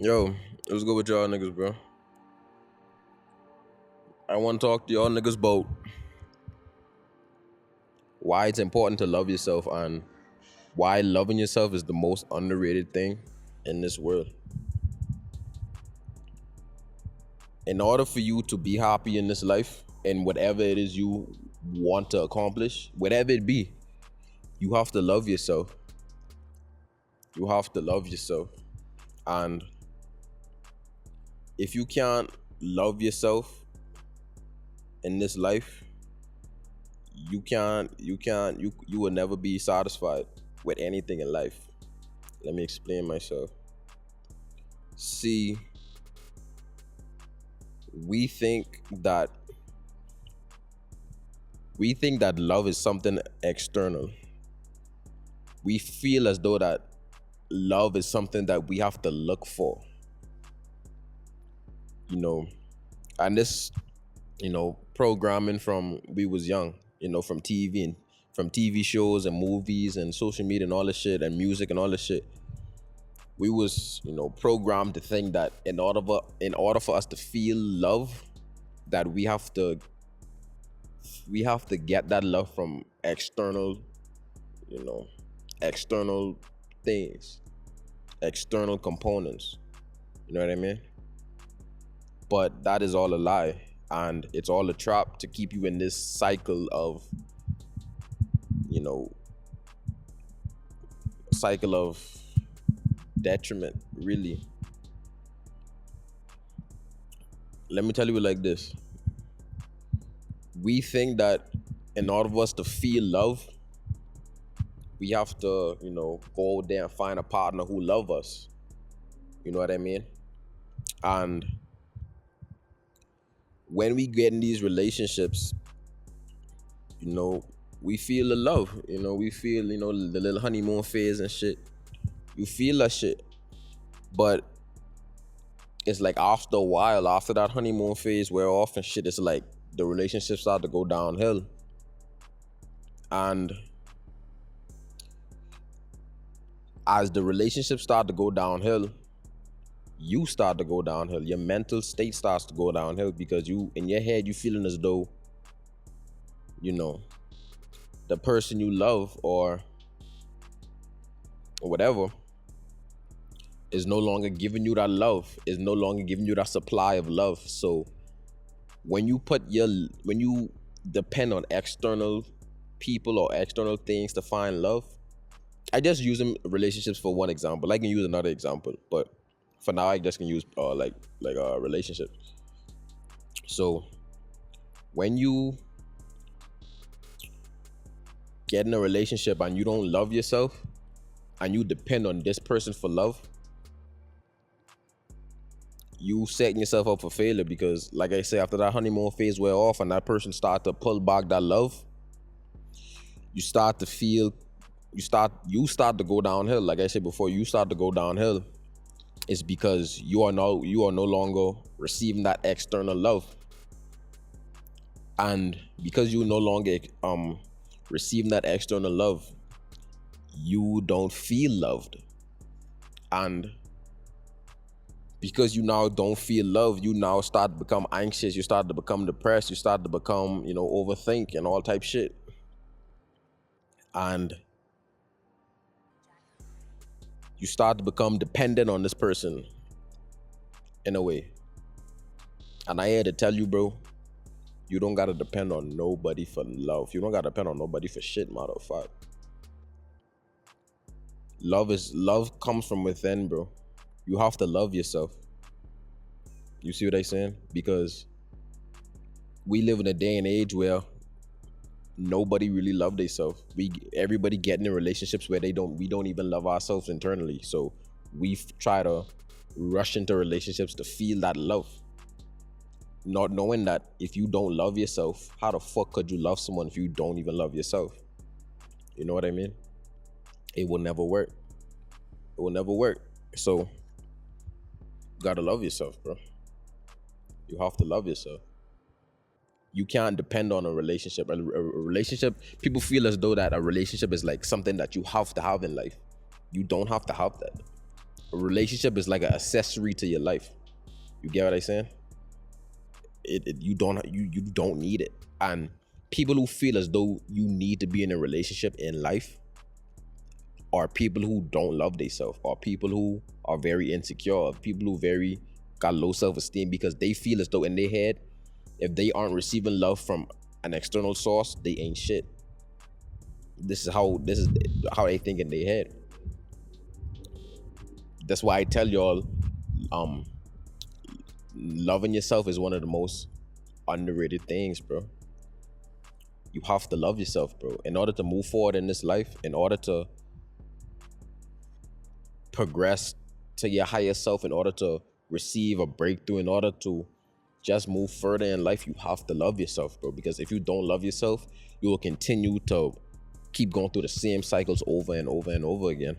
Yo, what's good with y'all niggas, bro? I want to talk to y'all niggas about why it's important to love yourself and why loving yourself is the most underrated thing in this world. In order for you to be happy in this life and whatever it is you want to accomplish, whatever it be, you have to love yourself. You have to love yourself. And if you can't love yourself in this life, you will never be satisfied with anything in life. Let me explain myself. See, we think that we think that love is something external. We feel as though that love is something that we have to look for, you know. And this, programming from we was young, from TV and from TV shows and movies and social media and all this shit and music and all this shit. We was, programmed to think that in order for us to feel love, that we have to get that love from external, you know, external things, external components. You know what I mean? But that is all a lie, and it's all a trap to keep you in this cycle of, you know, cycle of detriment, really. Let me tell you it like this. We think that in order for us to feel love, we have to, go out there and find a partner who love us. You know what I mean? And when we get in these relationships, we feel the love. We feel, the little honeymoon phase and shit. You feel that shit. But it's like after a while, after that honeymoon phase wear off and shit, it's like the relationship start to go downhill. And as the relationship start to go downhill, you start to go downhill. Your mental state starts to go downhill because you, in your head, you feeling as though, the person you love or whatever is no longer giving you that love, is no longer giving you that supply of love. So when you depend on external people or external things to find love, I just use them relationships for one example. I can use another example, but for now I just can use relationships. So when you get in a relationship and you don't love yourself and you depend on this person for love, you setting yourself up for failure because, like I say, after that honeymoon phase wear off and that person start to pull back that love, you start to go downhill. Like I said before, you start to go downhill. It's because you are no longer receiving that external love, and because you no longer receiving that external love, you don't feel loved. And because you now don't feel love, you now start to become anxious, you start to become depressed, you start to become, overthink and all type shit. And you start to become dependent on this person in a way. And I here to tell you, bro, you don't gotta depend on nobody for love. You don't gotta depend on nobody for shit, matter of fact. Love comes from within, bro. You have to love yourself. You see what I'm saying? Because we live in a day and age where nobody really love themselves. Everybody getting in relationships where we don't even love ourselves internally. So we try to rush into relationships to feel that love, not knowing that if you don't love yourself, how the fuck could you love someone if you don't even love yourself? You know what I mean? It will never work. It will never work. So you gotta love yourself, bro. You have to love yourself. You can't depend on a relationship. A relationship, people feel as though that a relationship is like something that you have to have in life. You don't have to have that. A relationship is like an accessory to your life. You get what I'm saying? You don't need it. And people who feel as though you need to be in a relationship in life are people who don't love themselves, or people who are very insecure, people who very got low self-esteem, because they feel as though in their head, if they aren't receiving love from an external source, they ain't shit. This is how they think in their head. That's why I tell y'all, um, loving yourself is one of the most underrated things, bro. You have to love yourself, bro, in order to move forward in this life, in order to progress to your higher self, in order to receive a breakthrough, in order to just move further in life. You have to love yourself, bro, because if you don't love yourself, you will continue to keep going through the same cycles over and over and over again.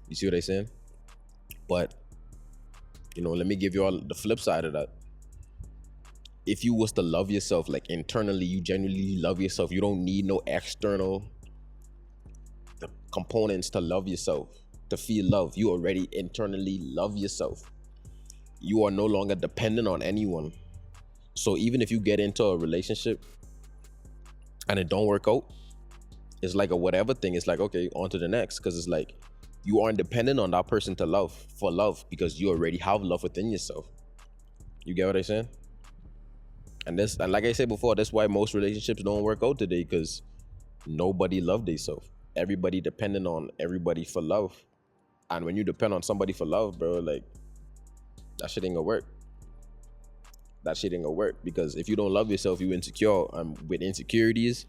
You see what I'm saying? But, you know, let me give you all the flip side of that. If you was to love yourself, like internally, you genuinely love yourself, you don't need no external components to love yourself, to feel love. You already internally love yourself. You are no longer dependent on anyone. So even if you get into a relationship and it don't work out, it's like a whatever thing. It's like, okay, on to the next. Because it's like you aren't dependent on that person to love, for love, because you already have love within yourself. You get what I'm saying? And like I said before, that's why most relationships don't work out today, because nobody love themselves. Everybody dependent on everybody for love. And when you depend on somebody for love, bro, like, that shit ain't gonna work. That shit ain't gonna work, because if you don't love yourself, you insecure. And with insecurities,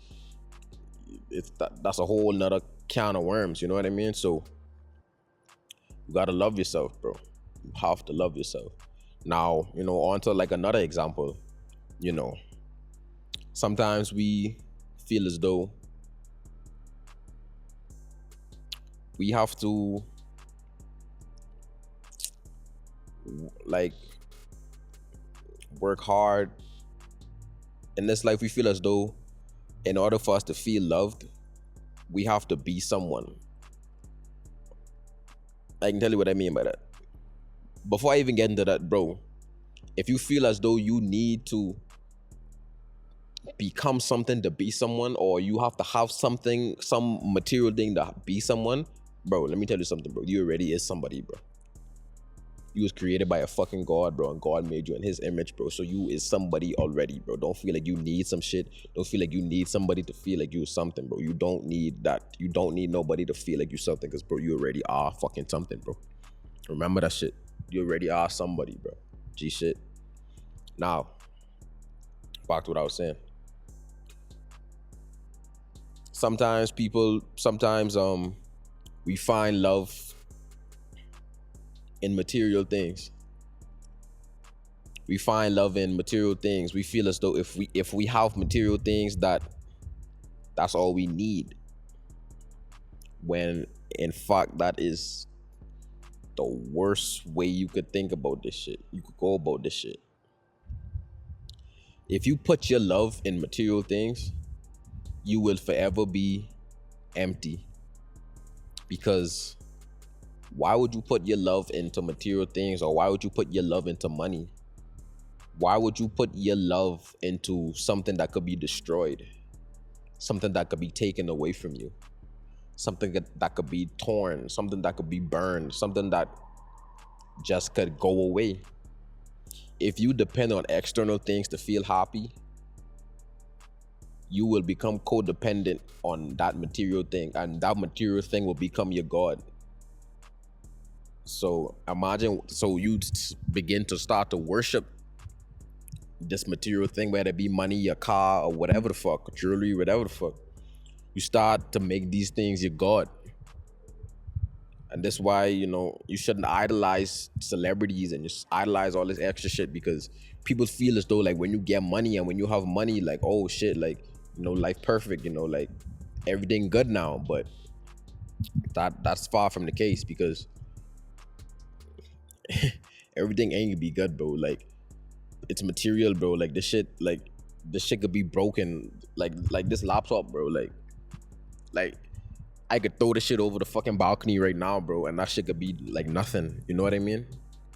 that's a whole nother can of worms, you know what I mean? So you gotta love yourself, bro. You have to love yourself. Now, you know, on to like another example. You know, sometimes we feel as though we have to, like, work hard in this life. We feel as though in order for us to feel loved, we have to be someone. I can tell you what I mean by that. Before I even get into that, bro, if you feel as though you need to become something to be someone, or you have to have something, some material thing to be someone, bro, let me tell you something, bro. You already is somebody, bro. You was created by a fucking God, bro, and God made you in his image, bro. So you is somebody already, bro. Don't feel like you need some shit. Don't feel like you need somebody to feel like you something, bro. You don't need that. You don't need nobody to feel like you something, because, bro, you already are fucking something, bro. Remember that shit. You already are somebody, bro. G shit. Now, back to what I was saying. Sometimes we find love in material things. We find love in material things. We feel as though if we have material things, that's all we need. When in fact, that is the worst way you could think about this shit. You could go about this shit. If you put your love in material things, you will forever be empty. Because why would you put your love into material things, or why would you put your love into money? Why would you put your love into something that could be destroyed? Something that could be taken away from you? Something that could be torn, something that could be burned, something that just could go away. If you depend on external things to feel happy, you will become codependent on that material thing, and that material thing will become your God. So imagine, so you begin to start to worship this material thing, whether it be money, a car, or whatever the fuck, jewelry, whatever the fuck. You start to make these things your God. And that's why, you know, you shouldn't idolize celebrities and just idolize all this extra shit, because people feel as though, like, when you get money and when you have money, like, oh shit, like, you know, life perfect, you know, like everything good now. But that's far from the case, because everything ain't gonna be good, bro. Like, it's material, bro. Like, this shit could be broken. Like this laptop, bro. Like I could throw the shit over the fucking balcony right now, bro, and that shit could be like nothing. You know what I mean?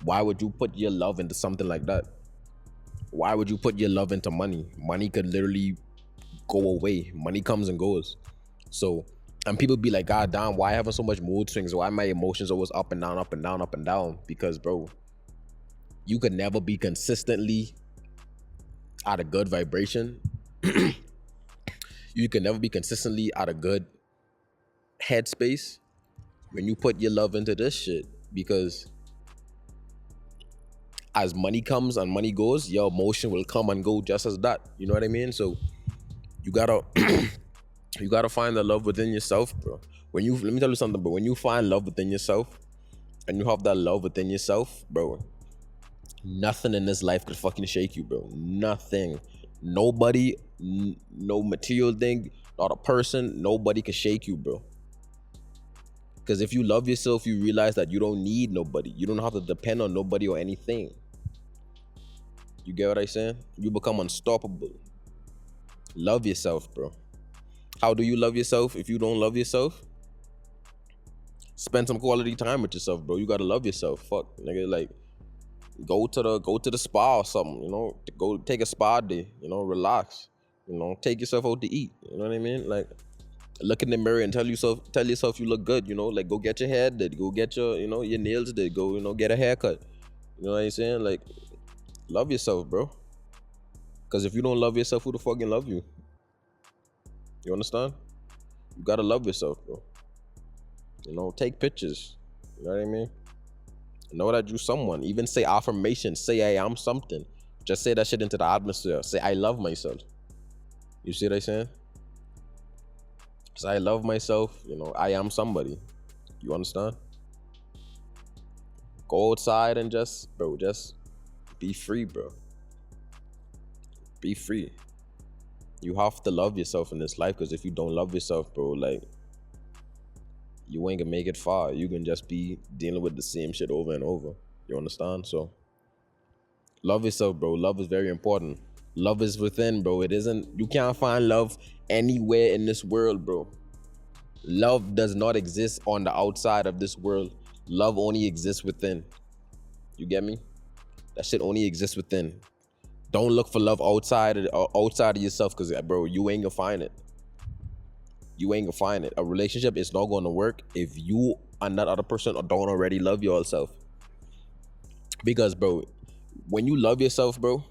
Why would you put your love into something like that? Why would you put your love into money? Money could literally go away. Money comes and goes. So, and people be like, God damn, why having so much mood swings? Why my emotions always up and down, up and down, up and down? Because, bro, you could never be consistently at a good vibration. You can never be consistently at a good headspace when you put your love into this shit. Because as money comes and money goes, your emotion will come and go just as that. You know what I mean? So you gotta you gotta find the love within yourself, bro. Let me tell you something, bro. When you find love within yourself and you have that love within yourself, bro, nothing in this life could fucking shake you, bro. Nothing. Nobody, no material thing, not a person, nobody can shake you, bro. Because if you love yourself, you realize that you don't need nobody. You don't have to depend on nobody or anything. You get what I'm saying? You become unstoppable. Love yourself, bro. How do you love yourself if you don't love yourself? Spend some quality time with yourself, bro. You gotta love yourself. Fuck, nigga, like go to the spa or something, you know? Go take a spa day, you know, relax. You know, take yourself out to eat. You know what I mean? Like look in the mirror and tell yourself you look good, you know, like go get your hair did, go get your, you know, your nails did, go, you know, get a haircut. You know what I'm saying? Like love yourself, bro. Because if you don't love yourself, who the fuck can love you? You understand? You gotta love yourself, bro. You know, take pictures. You know what I mean? Know that you someone. Even say affirmations. Say I am something. Just say that shit into the atmosphere. Say I love myself. You see what I'm saying? Say I love myself. You know, I am somebody. You understand? Go outside and just be free, bro. Be free. You have to love yourself in this life, because if you don't love yourself, bro, like you ain't gonna make it far. You can just be dealing with the same shit over and over. You understand? So love yourself, bro. Love is very important. Love is within, bro. It isn't, you can't find love anywhere in this world, bro. Love does not exist on the outside of this world. Love only exists within. You get me? That shit only exists within. Don't look for love outside of yourself, because, bro, you ain't gonna find it. You ain't gonna find it. A relationship is not gonna work if you and that other person don't already love yourself. Because, bro, when you love yourself, bro,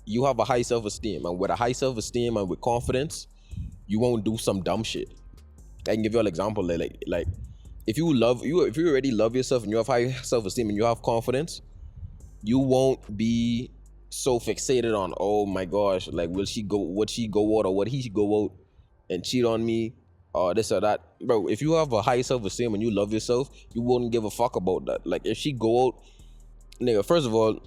you have a high self-esteem. And with a high self-esteem and with confidence, you won't do some dumb shit. I can give you an example. Like if you already love yourself and you have high self-esteem and you have confidence, you won't be so fixated on, oh my gosh, like would she go out or would he go out and cheat on me or this or that. Bro, if you have a high self-esteem and you love yourself, you wouldn't give a fuck about that. Like if she go out, nigga, first of all,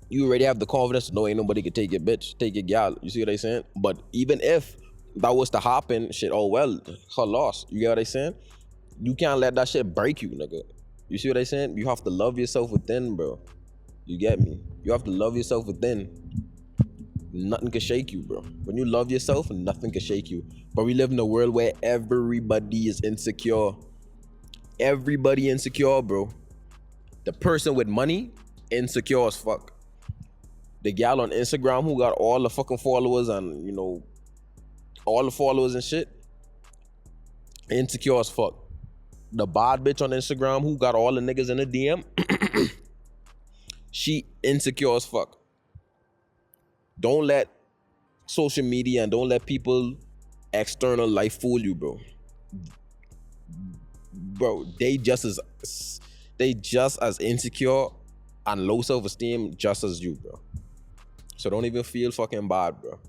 you already have the confidence to know ain't nobody could take your bitch, take your gal. You see what I'm saying? But even if that was to happen, shit, oh well, her loss. You get what I'm saying? You can't let that shit break you, nigga. You see what I'm saying? You have to love yourself within, bro. You get me? You have to love yourself within. Nothing can shake you, bro. When you love yourself, nothing can shake you. But we live in a world where everybody is insecure. Everybody insecure, bro. The person with money, insecure as fuck. The gal on Instagram who got all the fucking followers and, you know, all the followers and shit, insecure as fuck. The bad bitch on Instagram who got all the niggas in the DM, she insecure as fuck. Don't let social media and don't let people external life fool you, bro. Bro, they just as insecure and low self-esteem just as you, bro. So don't even feel fucking bad, bro.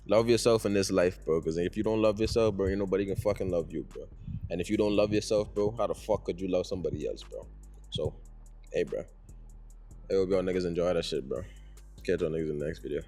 Love yourself in this life, bro. Because if you don't love yourself, bro, ain't nobody can fucking love you, bro. And if you don't love yourself, bro, how the fuck could you love somebody else, bro? So, hey, bro. I hope y'all niggas enjoy that shit, bro. Catch y'all niggas in the next video.